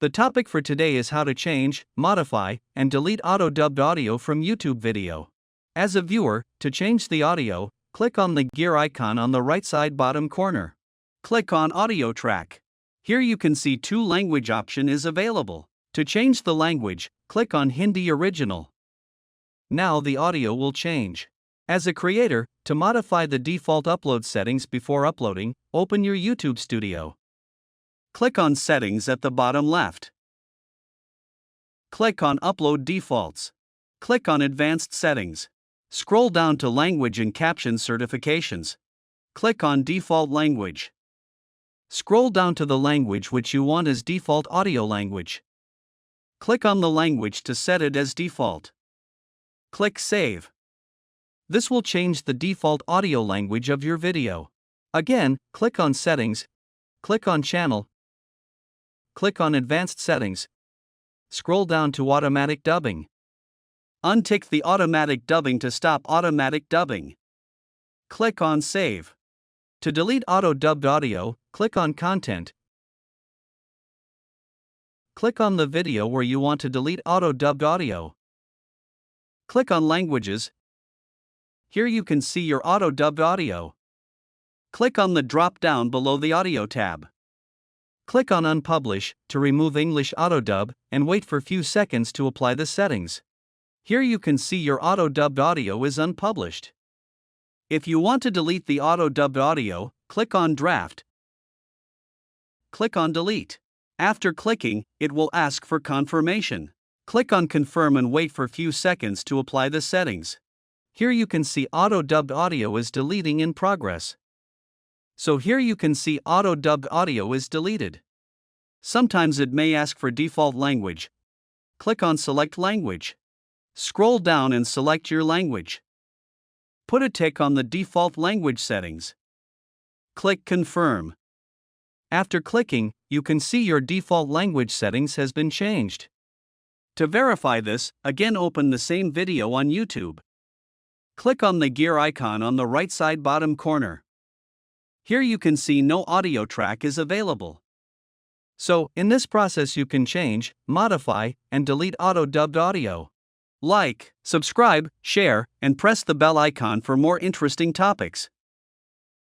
The topic for today is how to change, modify, and delete auto-dubbed audio from YouTube video. As a viewer, to change the audio, click on the gear icon on the right side bottom corner. Click on Audio Track. Here you can see two language option is available. To change the language, click on Hindi Original. Now the audio will change. As a creator, to modify the default upload settings before uploading, open your YouTube Studio. Click on Settings at the bottom left. Click on Upload Defaults. Click on Advanced Settings. Scroll down to Language and Caption Certifications. Click on Default Language. Scroll down to the language which you want as default audio language. Click on the language to set it as default. Click Save. This will change the default audio language of your video. Again, click on Settings. Click on Channel. Click on Advanced Settings. Scroll down to Automatic Dubbing. Untick the automatic dubbing to stop automatic dubbing. Click on Save. To delete auto-dubbed audio, click on Content. Click on the video where you want to delete auto-dubbed audio. Click on Languages. Here you can see your auto-dubbed audio. Click on the drop-down below the Audio tab. Click on Unpublish to remove English auto-dub and wait for few seconds to apply the settings. Here you can see your auto-dubbed audio is unpublished. If you want to delete the auto-dubbed audio, click on Draft. Click on Delete. After clicking, it will ask for confirmation. Click on Confirm and wait for few seconds to apply the settings. Here you can see auto-dubbed audio is deleting in progress. So here you can see auto-dubbed audio is deleted. Sometimes it may ask for default language. Click on Select Language. Scroll down and select your language. Put a tick on the default language settings. Click Confirm. After clicking, you can see your default language settings has been changed. To verify this, again open the same video on YouTube. Click on the gear icon on the right side bottom corner. Here you can see no audio track is available. So, in this process you can change, modify, and delete auto-dubbed audio. Like, subscribe, share, and press the bell icon for more interesting topics.